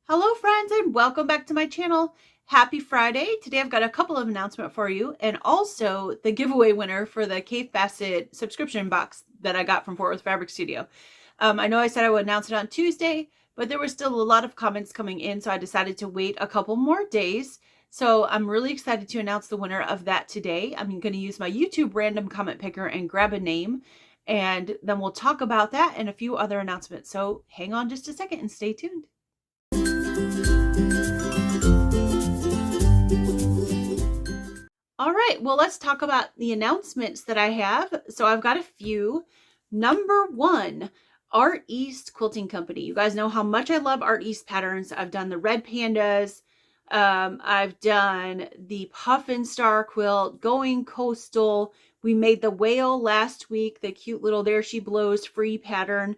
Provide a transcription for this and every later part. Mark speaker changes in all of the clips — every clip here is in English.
Speaker 1: Hello friends and welcome back to my channel. Happy Friday. Today I've got a couple of announcements for you and also the giveaway winner for the Kate Bassett subscription box that I got from Fort Worth Fabric Studio. I know I said I would announce it on Tuesday, but there were still a lot of comments coming in, so I decided to wait a couple more days. So I'm really excited to announce the winner of that today. I'm going to use my YouTube random comment picker and grab a name, and then we'll talk about that and a few other announcements. So hang on just a second and stay tuned. All right, well, let's talk about the announcements that I have. So I've got a few. Number one, Art East Quilting Company. You guys know how much I love Art East patterns. I've done the red pandas. I've done the Puffin Star quilt, Going Coastal. We made the whale last week, the cute little There She Blows free pattern.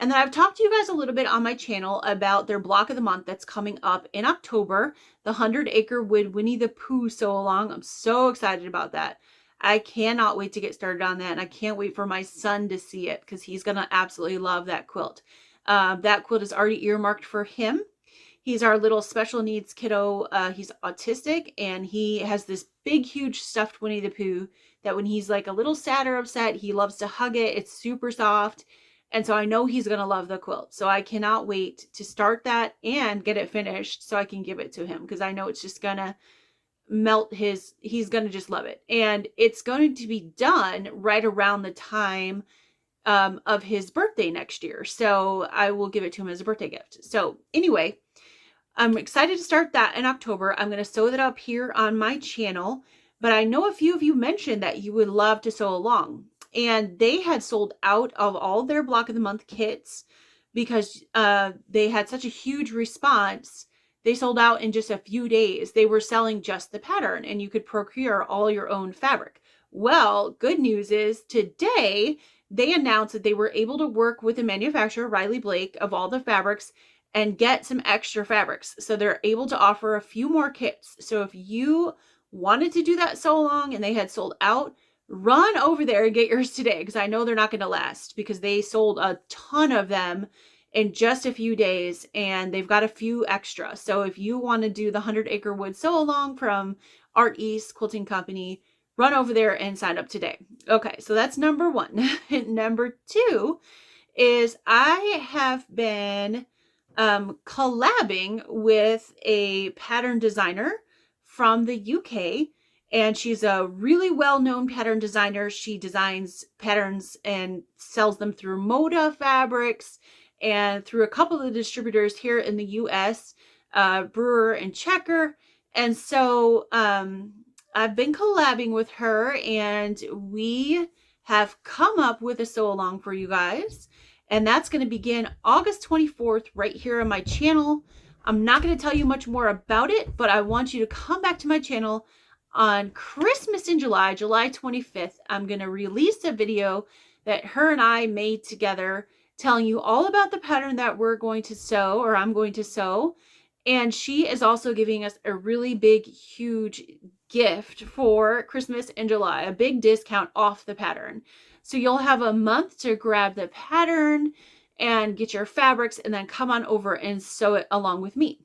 Speaker 1: And then I've talked to you guys a little bit on my channel about their block of the month that's coming up in October, the 100 Acre Wood Winnie the Pooh sew along. I'm so excited about that. I cannot wait to get started on that, and I can't wait for my son to see it because he's going to absolutely love that quilt. That quilt is already earmarked for him. He's our little special needs kiddo. He's autistic, and he has this big, huge stuffed Winnie the Pooh that when he's like a little sad or upset, he loves to hug it. It's super soft. And so I know he's going to love the quilt. So I cannot wait to start that and get it finished so I can give it to him because I know it's just going to melt he's going to just love it. And it's going to be done right around the time of his birthday next year. So I will give it to him as a birthday gift. So anyway, I'm excited to start that in October. I'm going to sew that up here on my channel. But I know a few of you mentioned that you would love to sew along. And they had sold out of all their block of the month kits because they had such a huge response. They sold out in just a few days. They were selling just the pattern and you could procure all your own fabric. Well, good news is today they announced that they were able to work with the manufacturer, Riley Blake, of all the fabrics and get some extra fabrics. So they're able to offer a few more kits. So if you wanted to do that sew along and they had sold out, run over there and get yours today because I know they're not going to last because they sold a ton of them in just a few days and they've got a few extra. So if you want to do the 100 Acre Wood sew along from Art East Quilting Company, run over there and sign up today. Okay, so that's number one. Number two is I have been collabing with a pattern designer from the UK. And she's a really well-known pattern designer. She designs patterns and sells them through Moda Fabrics and through a couple of distributors here in the US, Brewer and Checker. And so I've been collabing with her and we have come up with a sew along for you guys. And that's going to begin August 24th right here on my channel. I'm not going to tell you much more about it, but I want you to come back to my channel on Christmas in July, July 25th. I'm going to release a video that her and I made together telling you all about the pattern that we're going to sew or I'm going to sew. And she is also giving us a really big, huge gift for Christmas in July, a big discount off the pattern. So you'll have a month to grab the pattern and get your fabrics and then come on over and sew it along with me.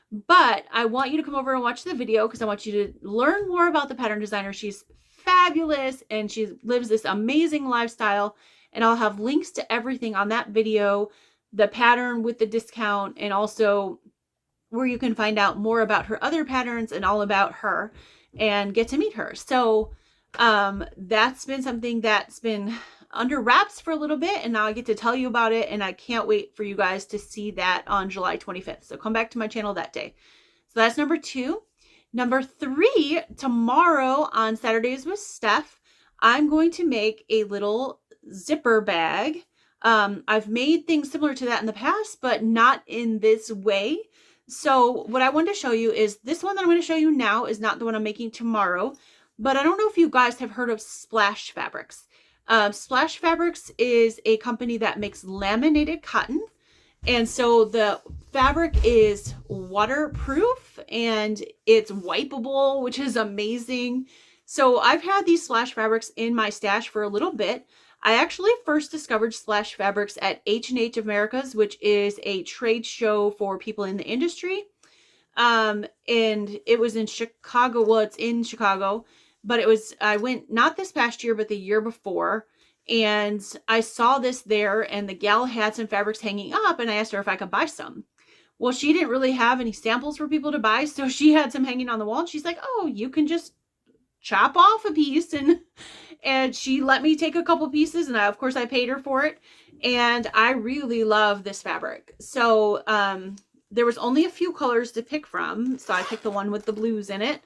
Speaker 1: But I want you to come over and watch the video because I want you to learn more about the pattern designer. She's fabulous and she lives this amazing lifestyle. And I'll have links to everything on that video, the pattern with the discount, and also where you can find out more about her other patterns and all about her and get to meet her. So that's been something that's been under wraps for a little bit, and now I get to tell you about it, and I can't wait for you guys to see that on July 25th. So come back to my channel that day. So that's number two. Number three, tomorrow on Saturdays with Steph, I'm going to make a little zipper bag. I've made things similar to that in the past, but not in this way. So what I wanted to show you is this one that I'm going to show you now is not the one I'm making tomorrow, but I don't know if you guys have heard of Splash Fabrics. Splash Fabrics is a company that makes laminated cotton. And so the fabric is waterproof and it's wipeable, which is amazing. So I've had these Splash Fabrics in my stash for a little bit. I actually first discovered Slash Fabrics at H&H Americas, which is a trade show for people in the industry. And it was in Chicago. Well, it's in Chicago, but I went not this past year, but the year before. And I saw this there, and the gal had some fabrics hanging up, and I asked her if I could buy some. Well, she didn't really have any samples for people to buy, so she had some hanging on the wall, and she's like, "Oh, you can just chop off a piece," and she let me take a couple pieces, and of course I paid her for it. And I really love this fabric. So there was only a few colors to pick from, so I picked the one with the blues in it.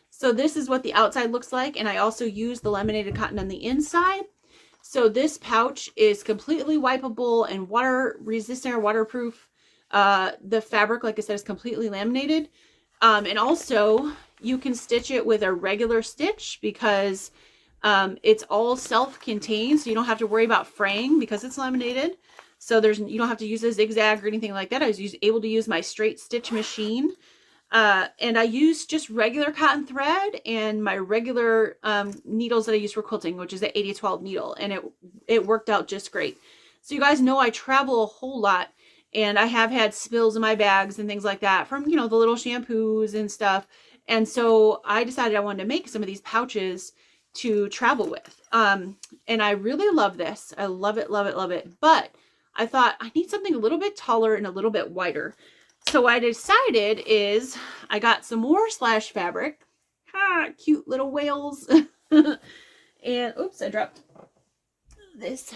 Speaker 1: So this is what the outside looks like, and I also used the laminated cotton on the inside. So this pouch is completely wipeable and water resistant or waterproof. The fabric, like I said, is completely laminated. And also you can stitch it with a regular stitch because it's all self-contained, so you don't have to worry about fraying because it's laminated. So you don't have to use a zigzag or anything like that. I was able to use my straight stitch machine. And I used just regular cotton thread and my regular needles that I use for quilting, which is the 80-12 needle, and it worked out just great. So you guys know I travel a whole lot, and I have had spills in my bags and things like that from, the little shampoos and stuff. And so I decided I wanted to make some of these pouches to travel with. And I really love this. I love it, love it, love it. But I thought I need something a little bit taller and a little bit wider. So what I decided is I got some more Slash fabric. Cute little whales. And oops, I dropped this.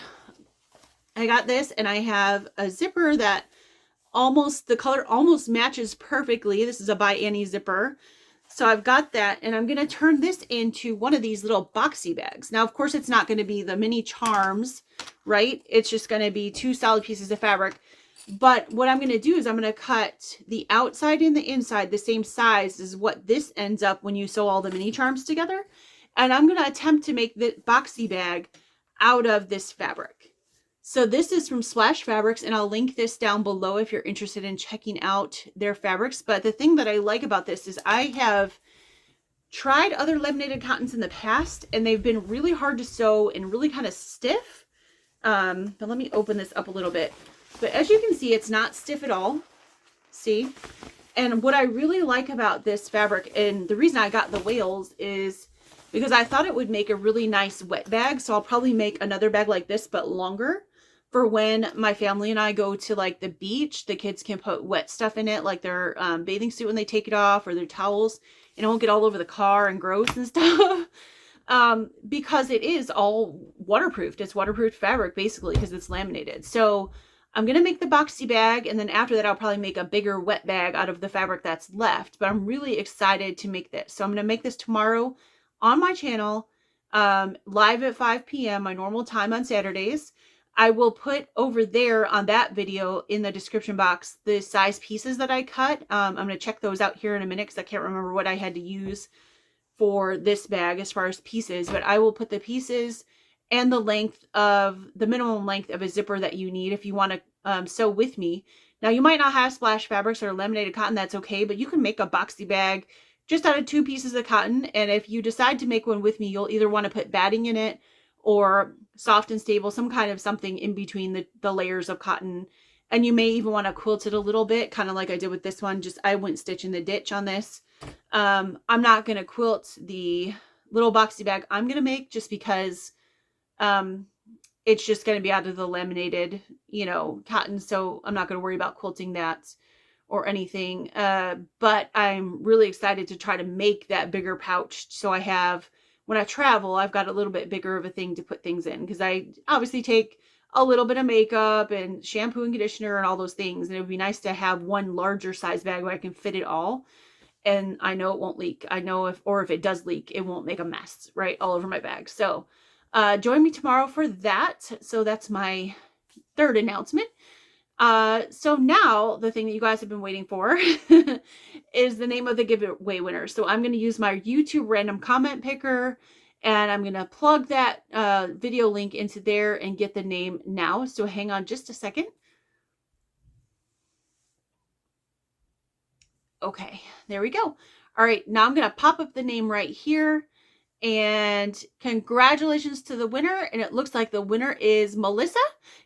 Speaker 1: I got this, and I have a zipper that the color almost matches perfectly. This is a by Annie zipper. So I've got that, and I'm going to turn this into one of these little boxy bags. Now, of course, it's not going to be the mini charms, right? It's just going to be 2 solid pieces of fabric. But what I'm going to do is I'm going to cut the outside and the inside the same size as what this ends up when you sew all the mini charms together. And I'm going to attempt to make the boxy bag out of this fabric. So this is from Slash Fabrics, and I'll link this down below if you're interested in checking out their fabrics. But the thing that I like about this is I have tried other laminated cottons in the past, and they've been really hard to sew and really kind of stiff. But let me open this up a little bit. But as you can see, it's not stiff at all. See? And what I really like about this fabric, and the reason I got the whales, is because I thought it would make a really nice wet bag. So I'll probably make another bag like this, but longer, for when my family and I go to like the beach. The kids can put wet stuff in it, like their bathing suit when they take it off, or their towels, and it won't get all over the car and gross and stuff. Because it is all waterproofed. It's waterproof fabric basically because it's laminated. So I'm going to make the boxy bag, and then after that I'll probably make a bigger wet bag out of the fabric that's left. But I'm really excited to make this. So I'm going to make this tomorrow on my channel, live at 5 p.m. my normal time on Saturdays. I will put over there on that video in the description box the size pieces that I cut. I'm going to check those out here in a minute because I can't remember what I had to use for this bag as far as pieces, but I will put the pieces and the minimum length of a zipper that you need if you want to sew with me. Now, you might not have Splash fabrics or laminated cotton, that's okay, but you can make a boxy bag just out of 2 pieces of cotton. And if you decide to make one with me, you'll either want to put batting in it or soft and stable, some kind of something in between the layers of cotton. And you may even want to quilt it a little bit, kind of like I did with this one. Just I went stitch in the ditch on this. I'm not going to quilt the little boxy bag I'm going to make just because it's just going to be out of the laminated, cotton. So I'm not going to worry about quilting that or anything. But I'm really excited to try to make that bigger pouch. So I have, when I travel, I've got a little bit bigger of a thing to put things in, because I obviously take a little bit of makeup and shampoo and conditioner and all those things. And it would be nice to have one larger size bag where I can fit it all. And I know it won't leak. I know if it does leak, it won't make a mess, right, all over my bag. So join me tomorrow for that. So that's my 3rd announcement. So now the thing that you guys have been waiting for is the name of the giveaway winner. So I'm going to use my YouTube random comment picker, and I'm going to plug that video link into there and get the name now. So hang on just a second. Okay, there we go. All right, now I'm going to pop up the name right here, And congratulations to the winner. And it looks like the winner is Melissa.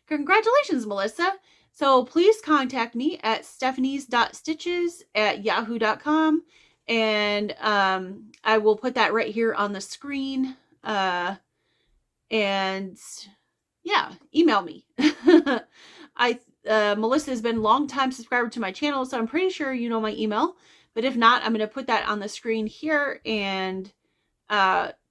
Speaker 1: Congratulations, Melissa. So please contact me at stephanies.stitches@yahoo.com. And I will put that right here on the screen. And yeah, email me. Melissa has been a long time subscriber to my channel, so I'm pretty sure you know my email. But if not, I'm going to put that on the screen here, and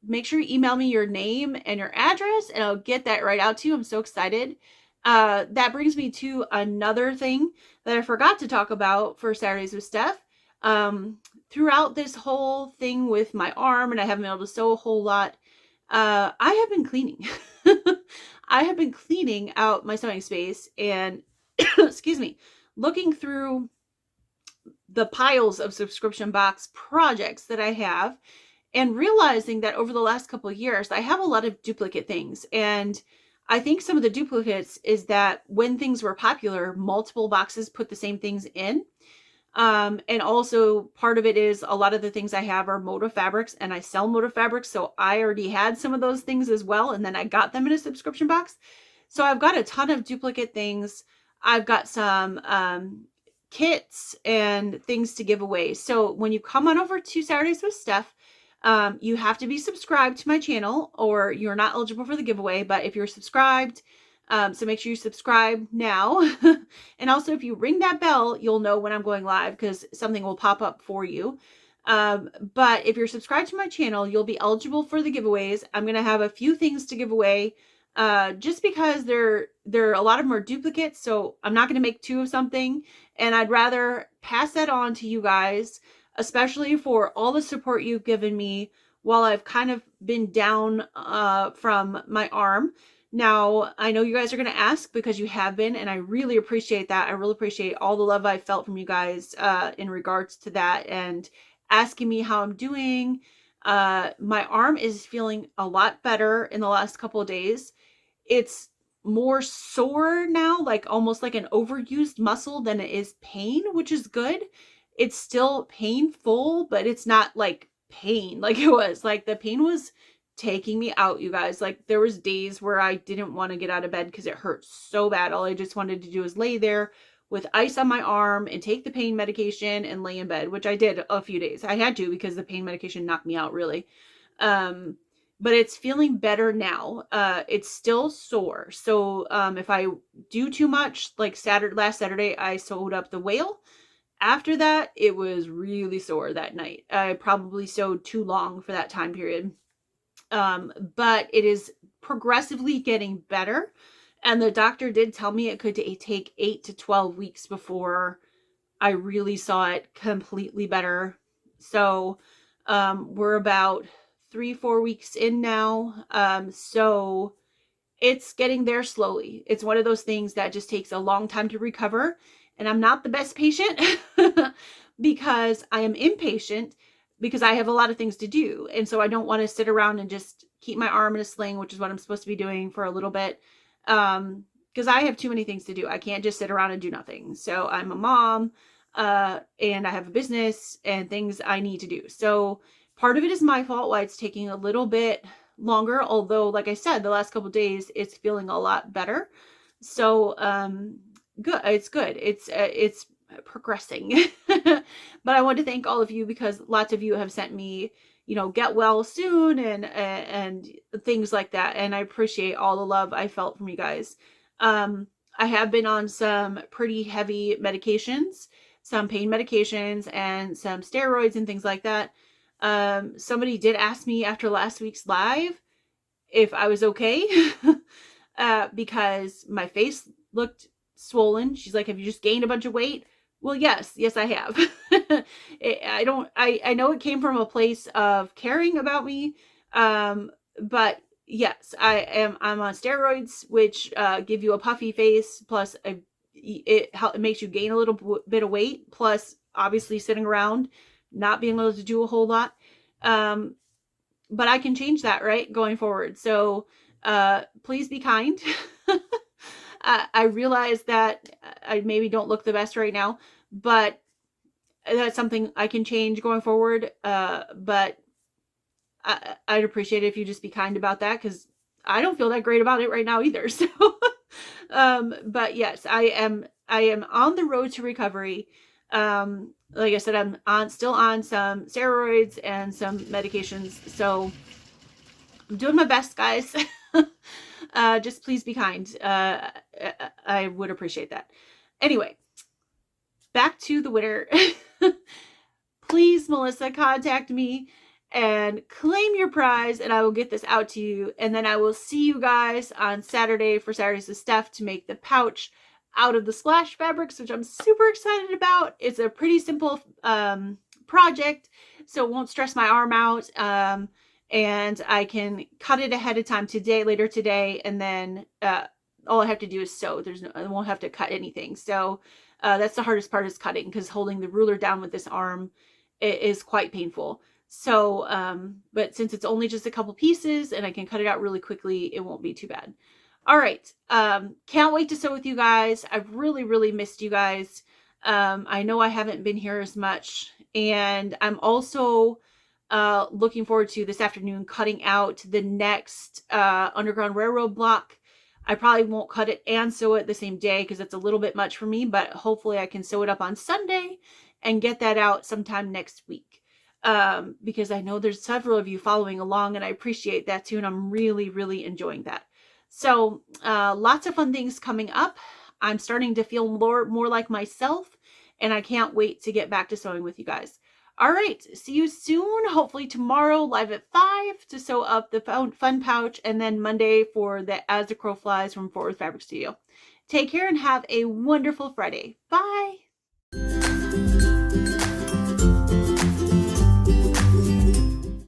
Speaker 1: make sure you email me your name and your address, and I'll get that right out to you. I'm so excited. That brings me to another thing that I forgot to talk about for Saturdays with Steph. Throughout this whole thing with my arm, and I haven't been able to sew a whole lot, I have been cleaning. I have been cleaning out my sewing space and, excuse me, looking through the piles of subscription box projects that I have, and realizing that over the last couple of years, I have a lot of duplicate things. And I think some of the duplicates is that when things were popular, multiple boxes put the same things in. And also part of it is a lot of the things I have are motif fabrics, and I sell motif fabrics. So I already had some of those things as well. And then I got them in a subscription box. So I've got a ton of duplicate things. I've got some kits and things to give away. So when you come on over to Saturdays with Steph, you have to be subscribed to my channel or you're not eligible for the giveaway. But if you're subscribed, so make sure you subscribe now. And also if you ring that bell, you'll know when I'm going live because something will pop up for you. But if you're subscribed to my channel, you'll be eligible for the giveaways. I'm going to have a few things to give away, just because there are a lot of them are duplicates. So I'm not going to make two of something, and I'd rather pass that on to you guys, especially for all the support you've given me while I've kind of been down, from my arm. Now, I know you guys are going to ask because you have been, and I really appreciate that. I really appreciate all the love I felt from you guys, in regards to that and asking me how I'm doing. My arm is feeling a lot better in the last couple of days. It's more sore now, like almost like an overused muscle than it is pain, which is good. It's still painful, but it's not like pain like it was. Like the pain was taking me out, you guys. Like there was days where I didn't want to get out of bed because it hurt so bad. All I just wanted to do was lay there with ice on my arm and take the pain medication and lay in bed, which I did a few days. I had to because the pain medication knocked me out really. But it's feeling better now. It's still sore. So if I do too much, like last Saturday, I sewed up the whale. After that, it was really sore that night. I probably sewed too long for that time period. But it is progressively getting better. And the doctor did tell me it could take 8 to 12 weeks before I really saw it completely better. So we're about 3-4 weeks in now. So it's getting there slowly. It's one of those things that just takes a long time to recover. And I'm not the best patient because I am impatient because I have a lot of things to do. And so I don't want to sit around and just keep my arm in a sling, which is what I'm supposed to be doing for a little bit. Because I have too many things to do. I can't just sit around and do nothing. So I'm a mom, and I have a business and things I need to do. So part of it is my fault why it's taking a little bit longer. Although, like I said, the last couple of days, it's feeling a lot better. So, good. It's good. It's progressing. But I want to thank all of you because lots of you have sent me, get well soon and things like that. And I appreciate all the love I felt from you guys. I have been on some pretty heavy medications, some pain medications and some steroids and things like that. Somebody did ask me after last week's live if I was okay, because my face looked swollen. She's like, have you just gained a bunch of weight? Well, yes, I have. I know it came from a place of caring about me. But yes, I'm on steroids, which, give you a puffy face. Plus it makes you gain a little bit of weight. Plus obviously sitting around, not being able to do a whole lot. But I can change that, right? Going forward. So, please be kind. I realize that I maybe don't look the best right now, but that's something I can change going forward. But I'd appreciate it if you just be kind about that, because I don't feel that great about it right now either. So, but yes, I am on the road to recovery. Like I said, still on some steroids and some medications. So I'm doing my best, guys. Just please be kind. I would appreciate that. Anyway, back to the winner. Please, Melissa, contact me and claim your prize, and I will get this out to you. And then I will see you guys on Saturday for Saturdays of Stuff to make the pouch out of the splash fabrics, which I'm super excited about. It's a pretty simple project, so it won't stress my arm out. And I can cut it ahead of time later today, and then all I have to do is sew. I won't have to cut anything. So that's the hardest part, is cutting, because holding the ruler down with this arm is quite painful. So, but since it's only just a couple pieces and I can cut it out really quickly, it won't be too bad. All right. Can't wait to sew with you guys. I've really, really missed you guys. I know I haven't been here as much, and I'm also looking forward to this afternoon cutting out the next Underground Railroad block. I probably won't cut it and sew it the same day, because it's a little bit much for me, but hopefully I can sew it up on Sunday and get that out sometime next week. Because I know there's several of you following along, and I appreciate that too, and I'm really, really enjoying that. So lots of fun things coming up. I'm starting to feel more like myself, and I can't wait to get back to sewing with you guys. All right, see you soon. Hopefully tomorrow live at 5 to sew up the fun pouch, and then Monday for the As the Crow Flies from Fort Worth Fabric Studio. Take care and have a wonderful Friday. Bye.